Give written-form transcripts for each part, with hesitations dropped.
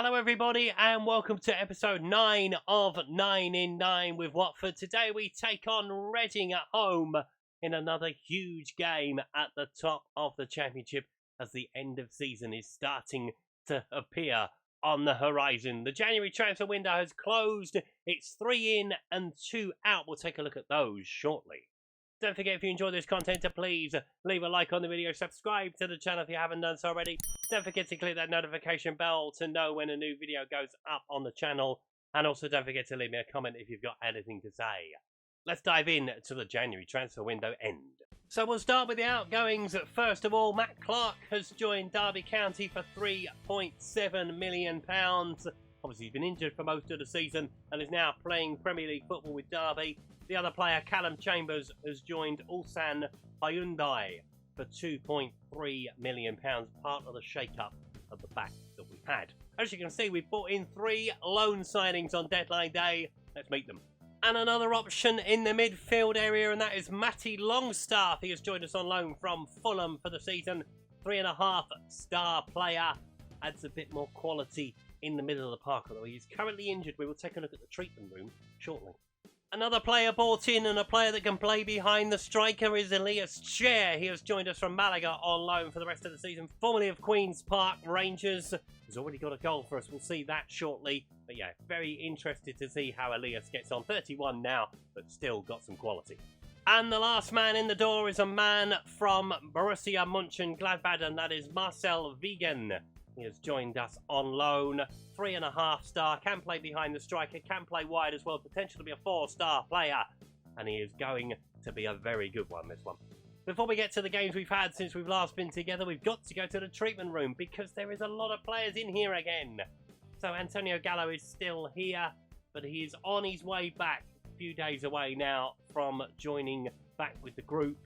Hello everybody and welcome to episode 9 of 9 in 9 with Watford. Today we take on Reading at home in another huge game at the top of the Championship as the end of season is starting to appear on the horizon. The January transfer window has closed. It's 3 in and 2 out. We'll take a look at those shortly. Don't forget, if you enjoy this content, to please leave a like on the video, subscribe to the channel if you haven't done so already. Don't forget to click that notification bell to know when a new video goes up on the channel. And also don't forget to leave me a comment if you've got anything to say. Let's dive in to the January transfer window end. So we'll start with the outgoings. First of all, MacLeod has joined Derby County for £3.7 million. Obviously, he's been injured for most of the season and is now playing Premier League football with Derby. The other player, Callum Chambers, has joined Ulsan Hyundai for £2.3 million, part of the shake-up of the back that we've had. As you can see, we've brought in 3 loan signings on deadline day. Let's meet them. And another option in the midfield area, and that is Matty Longstaff. He has joined us on loan from Fulham for the season. 3.5-star player. Adds a bit more quality in the middle of the park, although he is currently injured. We will take a look at the treatment room shortly. Another player bought in, and a player that can play behind the striker, is Elias Chair. He has joined us from Malaga on loan for the rest of the season, formerly of Queen's Park Rangers. He's already got a goal for us. We'll see that shortly. But yeah, very interested to see how Elias gets on. 31 now, but still got some quality. And the last man in the door is a man from Borussia Mönchengladbach, and that is Marcel Wiegen. He has joined us on loan. 3.5-star, can play behind the striker, can play wide as well, potentially be a 4-star player. And he is going to be a very good one, this one. Before we get to the games we've had since we've last been together, we've got to go to the treatment room because there is a lot of players in here again. So Antonio Gallo is still here, but he is on his way back. A few days away now from joining back with the group.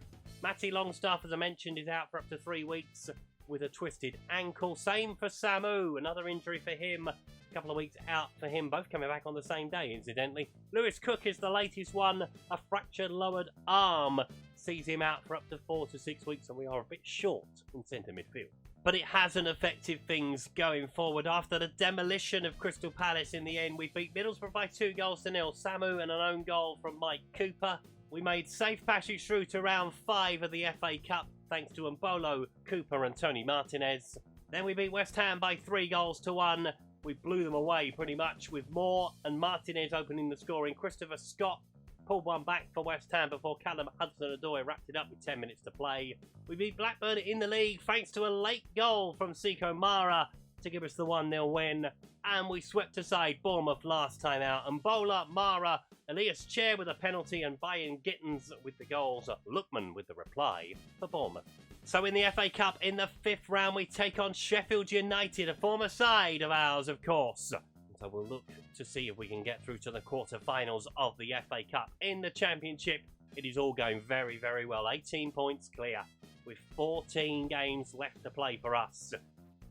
Matty Longstaff, as I mentioned, is out for up to 3 weeks with a twisted ankle. Same for Samu, another injury for him. A couple of weeks out for him, both coming back on the same day, incidentally. Lewis Cook is the latest one. A fractured lowered arm sees him out for up to 4 to 6 weeks, and we are a bit short in centre midfield. But it hasn't affected things going forward. After the demolition of Crystal Palace in the end, we beat Middlesbrough by 2-0. Samu and an own goal from Mike Cooper. We made safe passage through to round 5 of the FA Cup, thanks to Mbolo, Cooper and Tony Martinez. Then we beat West Ham by 3-1. We blew them away pretty much, with Moore and Martinez opening the scoring. Christopher Scott pulled one back for West Ham before Callum Hudson-Odoi wrapped it up with 10 minutes to play. We beat Blackburn in the league thanks to a late goal from Siko Mara to give us the 1-0 win. And we swept aside Bournemouth last time out. Mbola, Mara, Elias Chair with a penalty, and Bayern Gittens with the goals. Lookman with the reply for Bournemouth. So in the FA Cup, in the 5th round, we take on Sheffield United, a former side of ours, of course. So we'll look to see if we can get through to the quarter-finals of the FA Cup. In the Championship, it is all going very, very well. 18 points clear, with 14 games left to play for us.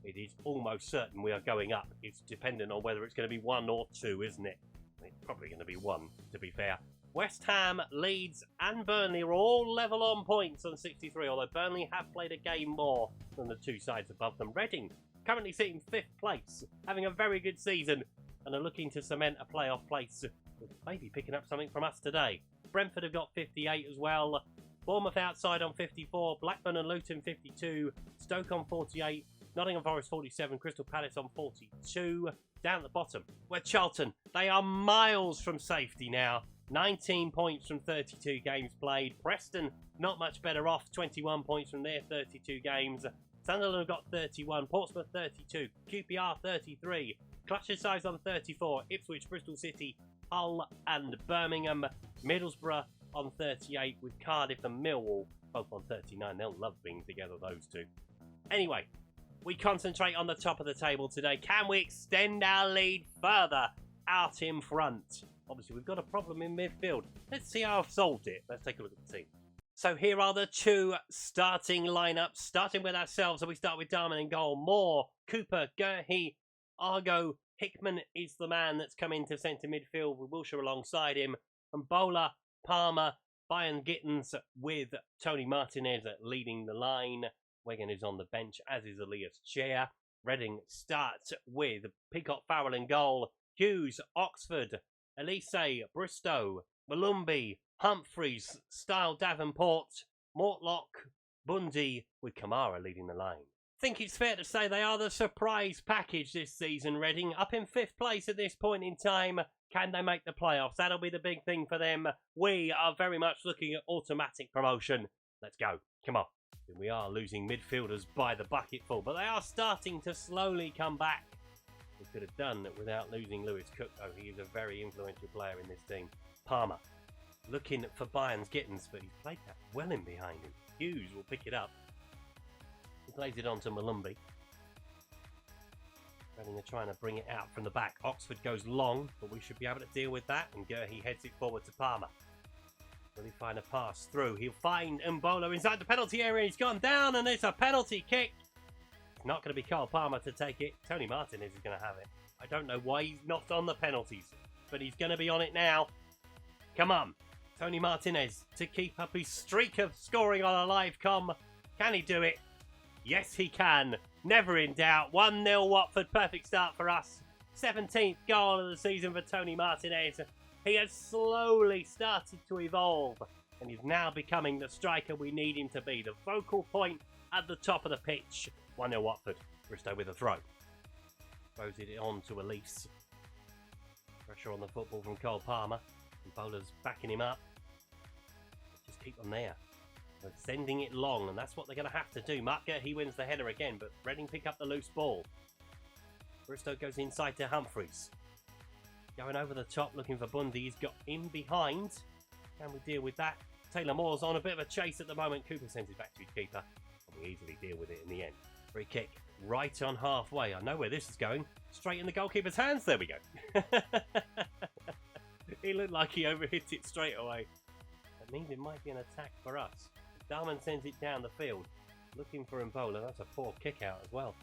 It is almost certain we are going up. It's dependent on whether it's going to be 1 or 2, isn't it? It's probably going to be 1, to be fair. West Ham, Leeds and Burnley are all level on points on 63, although Burnley have played a game more than the 2 sides above them. Reading, currently sitting 5th place, having a very good season, and are looking to cement a playoff place, with maybe picking up something from us today. Brentford have got 58 as well. Bournemouth outside on 54, Blackburn and Luton 52, Stoke on 48, Nottingham Forest 47, Crystal Palace on 42. Down at the bottom, we're Charlton. They are miles from safety now. 19 points from 32 games played. Preston, not much better off. 21 points from their 32 games. Sunderland have got 31. Portsmouth 32. QPR 33. Clutcher Size on 34. Ipswich, Bristol City, Hull and Birmingham. Middlesbrough on 38 with Cardiff and Millwall both on 39. They'll love being together, those two. Anyway, we concentrate on the top of the table today. Can we extend our lead further out in front? Obviously, we've got a problem in midfield. Let's see how I've solved it. Let's take a look at the team. So here are the 2 starting lineups. Starting with ourselves, so we start with Darman in goal. Moore, Cooper, Gerhi, Argo. Hickman is the man that's come into centre midfield with Wilshere alongside him. And Bowler, Palmer, Bayern Gittens with Tony Martinez leading the line. Wigan is on the bench, as is Elias Chair. Reading start with Peacock Farrell in goal. Hughes, Oxford, Elise, Bristow, Malumbi, Humphreys, Style Davenport, Mortlock, Bundy, with Kamara leading the line. I think it's fair to say they are the surprise package this season, Reading. Up in 5th place at this point in time. Can they make the playoffs? That'll be the big thing for them. We are very much looking at automatic promotion. Let's go. Come on. We are losing midfielders by the bucketful, but they are starting to slowly come back. We could have done it without losing Lewis Cook, though. He is a very influential player in this team. Palmer looking for Bayern's Gittins, but he's played that well in behind him. Hughes will pick it up. He plays it on to Malumbi. Reading are trying to bring it out from the back. Oxford goes long, but we should be able to deal with that. And he heads it forward to Palmer. Will he find a pass through? He'll find Mbolo inside the penalty area. He's gone down, and it's a penalty kick. It's not going to be Cole Palmer to take it. Tony Martinez is going to have it. I don't know why he's not on the penalties, but he's going to be on it now. Come on. Tony Martinez to keep up his streak of scoring on a live com. Can he do it? Yes, he can. Never in doubt. 1-0 Watford. Perfect start for us. 17th goal of the season for Tony Martinez. He has slowly started to evolve, and he's now becoming the striker we need him to be. The focal point at the top of the pitch. 1-0 Watford. Bristow with a throw. Throws it on to Elise. Pressure on the football from Cole Palmer. And Bowler's backing him up. Just keep them there. They're sending it long, and that's what they're going to have to do. Marker, he wins the header again, but Reading pick up the loose ball. Bristow goes inside to Humphreys. Going over the top, looking for Bundy. He's got in behind. Can we deal with that? Taylor Moore's on a bit of a chase at the moment. Cooper sends it back to his keeper. And we easily deal with it in the end. Free kick right on halfway. I know where this is going. Straight in the goalkeeper's hands. There we go. He looked like he overhit it straight away. That means it might be an attack for us. Darman sends it down the field. Looking for Mbola. That's a poor kick out as well.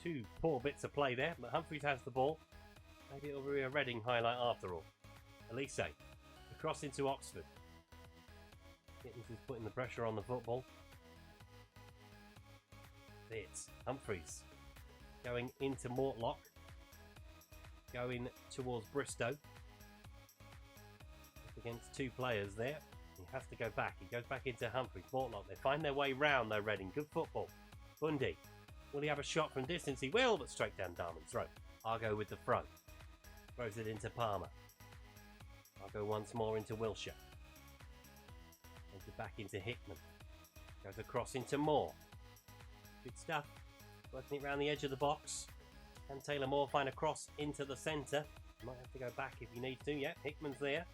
2 poor bits of play there. But Humphreys has the ball. Maybe it'll be a Reading highlight after all. Elise. Across into Oxford. Gittins is putting the pressure on the football. It's Humphreys. Going into Mortlock. Going towards Bristow. Against 2 players there. He has to go back. He goes back into Humphreys. Mortlock. They find their way round though, Reading. Good football. Bundy. Will he have a shot from distance? He will, but straight down Darman's throat. Argo with the throw. Throws it into Palmer. Argo once more into Wilshire. Goes it back into Hickman. Goes across into Moore. Good stuff. Working it around the edge of the box. Can Taylor Moore find a cross into the centre? Might have to go back if he needs to. Yep, Hickman's there.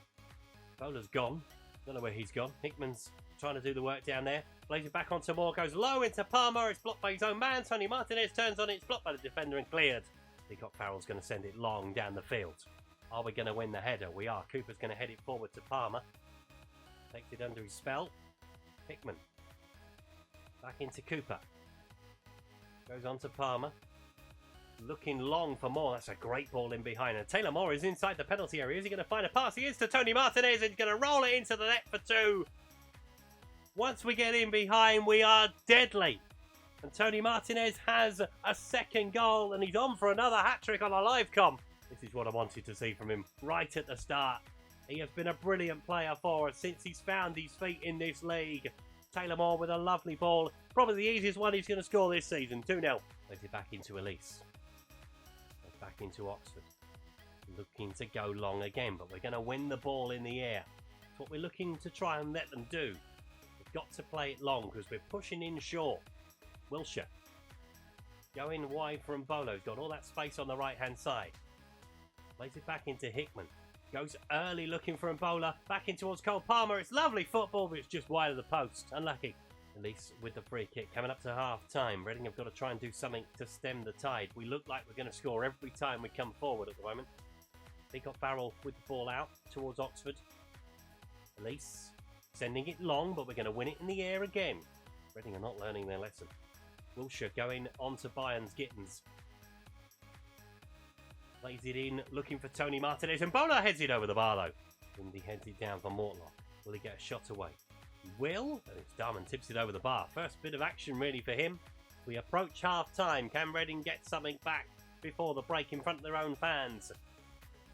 Bowler's gone. Don't know where he's gone. Hickman's trying to do the work down there. Plays it back onto Moore. Goes low into Palmer. It's blocked by his own man. Tony Martinez turns on it. It's blocked by the defender and cleared. Peacock Farrell's going to send it long down the field. Are we going to win the header? We are. Cooper's going to head it forward to Palmer. Takes it under his spell. Hickman. Back into Cooper. Goes on to Palmer. Looking long for Moore. That's a great ball in behind. And Taylor Moore is inside the penalty area. Is he going to find a pass? He is to Tony Martinez. And he's going to roll it into the net for 2. Once we get in behind, we are deadly. And Tony Martinez has a second goal. And he's on for another hat-trick on a live com. This is what I wanted to see from him right at the start. He has been a brilliant player for us since he's found his feet in this league. Taylor Moore with a lovely ball. Probably the easiest one he's going to score this season. 2-0. Plays it back into Elise. Back into Oxford. Looking to go long again, but we're going to win the ball in the air. That's what we're looking to try and let them do. We've got to play it long because we're pushing in short. Wilshire. Going wide from Bolo. He's got all that space on the right-hand side. Plays it back into Hickman. Goes early looking for Mbola. Back in towards Cole Palmer. It's lovely football, but it's just wide of the post. Unlucky. Elise with the free kick. Coming up to half-time. Reading have got to try and do something to stem the tide. We look like we're going to score every time we come forward at the moment. Peacock Farrell with the ball out towards Oxford. Elise sending it long, but we're going to win it in the air again. Reading are not learning their lesson. Wilshire going on to Bayern's Gittins. Plays it in, looking for Tony Martinez. And Bola heads it over the bar, though. Indy heads it down for Mortlock. Will he get a shot away? He will. And it's Darman tips it over the bar. First bit of action, really, for him. we approach half-time. Can Reading get something back before the break in front of their own fans?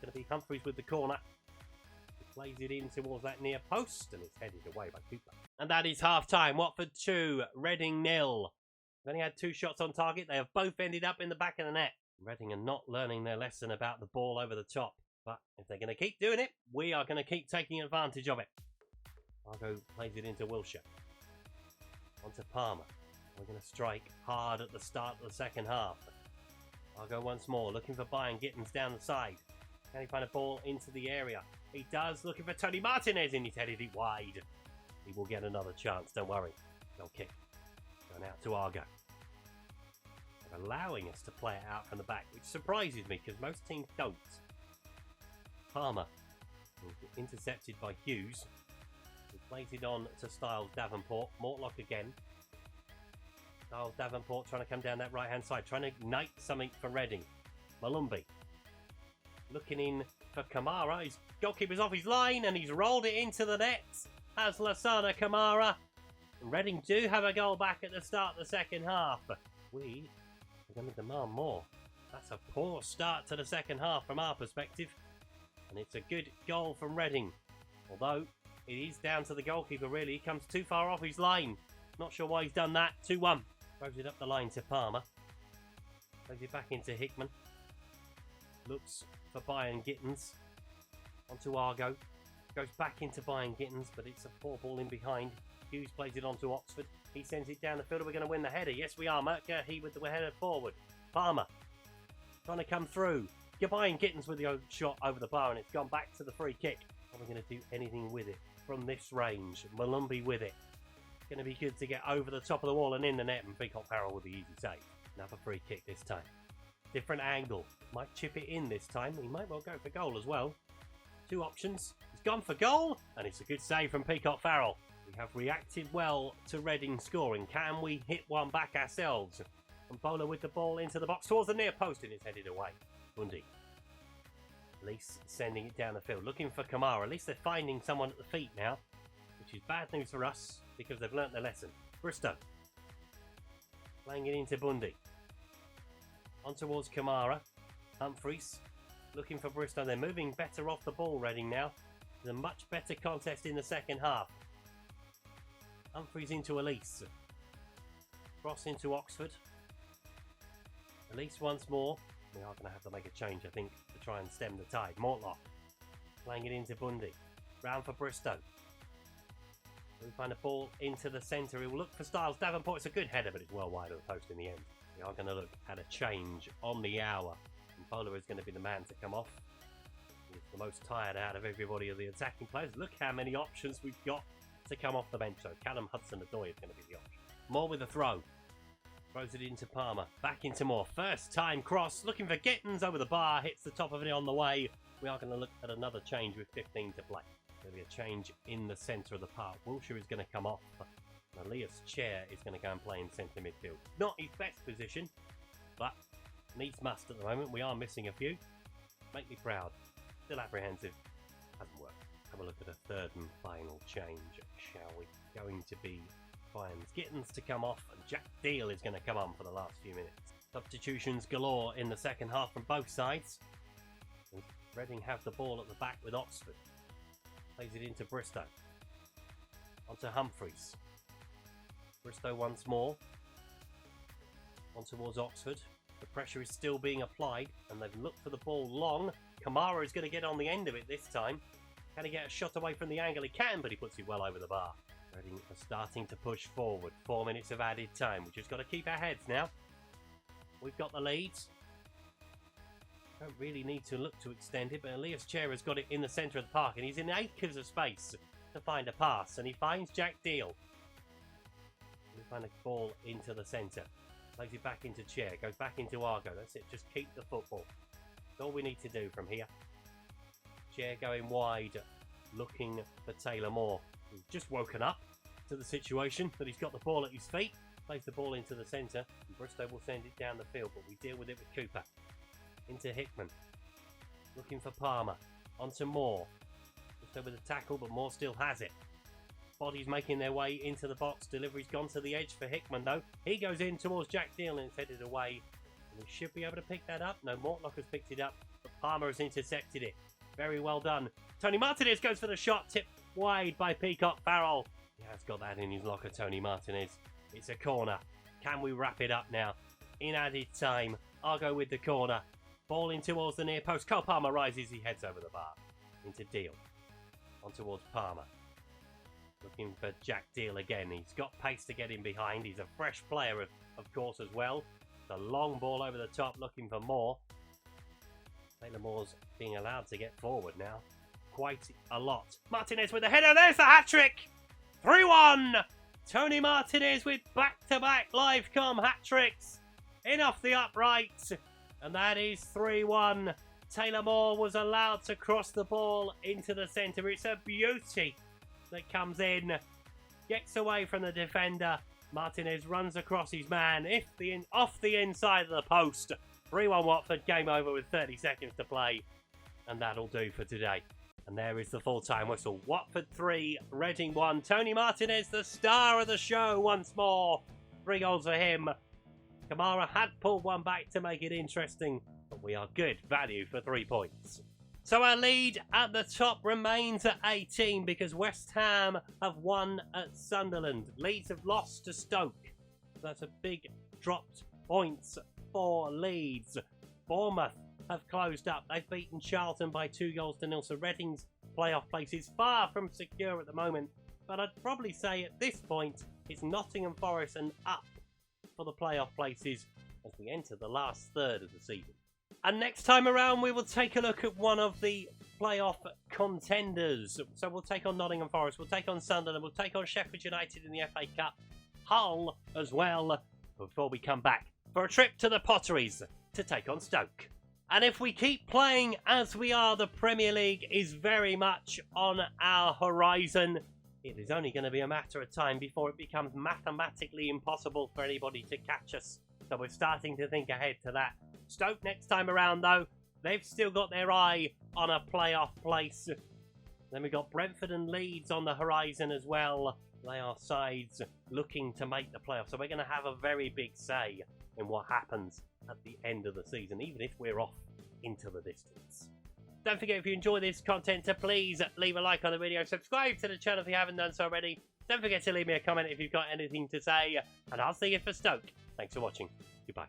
Going to be Humphreys with the corner. He plays it in towards that near post, and it's headed away by Cooper. And that is half-time. Watford 2, Reading 0. They've only had 2 shots on target. They have both ended up in the back of the net. Reading are not learning their lesson about the ball over the top. But if they're going to keep doing it, we are going to keep taking advantage of it. Argo plays it into Wilshire. Onto Palmer. We're going to strike hard at the start of the second half. Argo once more, looking for Bayern Gittins down the side. Can he find a ball into the area? He does, looking for Tony Martinez, and he's headed it wide. He will get another chance, don't worry. No kick. Going out to Argo. They're allowing us to play it out from the back, which surprises me because most teams don't. Palmer, intercepted by Hughes. He plays it on to Styles Davenport. Mortlock again. Styles Davenport trying to come down that right hand side, trying to ignite something for Reading. Malumbi looking in for Kamara. His goalkeeper's off his line and he's rolled it into the net. Has Lasana Kamara. And Reading do have a goal back at the start of the second half. We are going to demand more. That's a poor start to the second half from our perspective. And it's a good goal from Reading. Although it is down to the goalkeeper really. He comes too far off his line. Not sure why he's done that. 2-1. Throws it up the line to Palmer. Throws it back into Hickman. Looks for Bayern Gittins. Onto Argo. Goes back into Bayern Gittins, but it's a poor ball in behind. Hughes plays it on to Oxford. He sends it down the field. We're going to win the header. Yes, we are. He with the header forward. Palmer trying to come through. Bayern Gittins with the shot over the bar, and it's gone back to the free kick. Are we going to do anything with it from this range? Malumbi with it. It's going to be good to get over the top of the wall and in the net, and Peacock Farrell with the easy save. Another free kick this time. Different angle. Might chip it in this time. He might well go for goal as well. 2 options. He's gone for goal, and it's a good save from Peacock Farrell. We have reacted well to Reading scoring. Can we hit one back ourselves? And Bowler with the ball into the box towards the near post, and it's headed away. Bundy. Lease sending it down the field, looking for Kamara. At least they're finding someone at the feet now, which is bad news for us because they've learnt their lesson. Bristow playing it into Bundy. On towards Kamara. Humphreys looking for Bristow. They're moving better off the ball, Reading now. There's a much better contest in the second half. Humphreys into Elise. Cross into Oxford. Elise once more. We are going to have to make a change, I think, to try and stem the tide. Mortlock playing it into Bundy. Round for Bristow. We find a ball into the centre. He will look for Styles Davenport. It's a good header, but it's well wide of the post in the end. We are going to look at a change on the hour. And Bowler is going to be the man to come off. He's the most tired out of everybody of the attacking players. Look how many options we've got to come off the bench. So Callum Hudson-Odoi is going to be the option. Moore with a throw. Throws it into Palmer. Back into Moore. First time cross. Looking for Gittins over the bar. Hits the top of it on the way. We are going to look at another change with 15 to play. There'll be a change in the centre of the park. Wilshire is going to come off. And Elias Chair is going to go and play in centre midfield. Not his best position, but needs must at the moment. We are missing a few. Make me proud. Still apprehensive. Hasn't worked. Have a look at a third and final change, shall we? Going to be Bayern Gittins to come off, and Jack Deal is going to come on for the last few minutes. Substitutions galore in the second half from both sides. And Reading have the ball at the back with Oxford. Plays it into Bristow. Onto Humphreys. Bristow once more. On towards Oxford. The pressure is still being applied, and they've looked for the ball long. Kamara is going to get on the end of it this time. Can he get a shot away from the angle? He can, but he puts it well over the bar. Reading are starting to push forward. 4 minutes of added time. We've just got to keep our heads now. We've got the leads. Don't really need to look to extend it, but Elias Chair has got it in the centre of the park, and he's in acres of space to find a pass, and he finds Jack Deal. We find a ball into the centre. Plays it back into Chair. Goes back into Argo. That's it. Just keep the football. That's all we need to do from here. Chair going wide, looking for Taylor Moore. He's just woken up to the situation that he's got the ball at his feet. Plays the ball into the centre, and Bristow will send it down the field, but we deal with it with Cooper. Into Hickman. Looking for Palmer. Onto Moore. Bristow with a tackle, but Moore still has it. Bodies making their way into the box. Delivery's gone to the edge for Hickman, though. He goes in towards Jack Deal and it's headed away. And he should be able to pick that up. No, Mortlock has picked it up, but Palmer has intercepted it. Very well done. Tony Martinez goes for the shot, tipped wide by Peacock Farrell. He has got that in his locker, Tony Martinez. It's a corner. Can we wrap it up now? In added time, I'll go with the corner. Ball in towards the near post. Cole Palmer rises, he heads over the bar. Into Deal. On towards Palmer. Looking for Jack Deal again. He's got pace to get in behind. He's a fresh player, of course, as well. The long ball over the top, looking for Moore. Taylor Moore's being allowed to get forward now. Quite a lot. Martinez with the header. There's the hat-trick! 3-1! Tony Martinez with back-to-back live-com hat-tricks. In off the upright. And that is 3-1. Taylor Moore was allowed to cross the ball into the centre. It's a beauty that comes in. Gets away from the defender. Martinez runs across his man off the inside of the post. 3-1 Watford, game over with 30 seconds to play. And that'll do for today. And there is the full-time whistle. Watford 3, Reading 1. Tony Martinez, the star of the show once more. 3 goals for him. Kamara had pulled one back to make it interesting. But we are good value for 3 points. So our lead at the top remains at 18 because West Ham have won at Sunderland. Leeds have lost to Stoke. That's a big dropped points for Leeds. Bournemouth have closed up. They've beaten Charlton by 2-0. So Reading's playoff place is far from secure at the moment. But I'd probably say at this point it's Nottingham Forest and up for the playoff places as we enter the last third of the season. And next time around, we will take a look at one of the playoff contenders. So we'll take on Nottingham Forest, we'll take on Sunderland, we'll take on Sheffield United in the FA Cup, Hull as well, before we come back for a trip to the Potteries to take on Stoke. And if we keep playing as we are, the Premier League is very much on our horizon. It is only going to be a matter of time before it becomes mathematically impossible for anybody to catch us. So we're starting to think ahead to that. Stoke next time around, though, they've still got their eye on a playoff place. Then we've got Brentford and Leeds on the horizon as well. They are sides looking to make the playoffs. So we're going to have a very big say in what happens at the end of the season, even if we're off into the distance. Don't forget, if you enjoy this content, to please leave a like on the video. Subscribe to the channel if you haven't done so already. Don't forget to leave me a comment if you've got anything to say. And I'll see you for Stoke. Thanks for watching. Goodbye.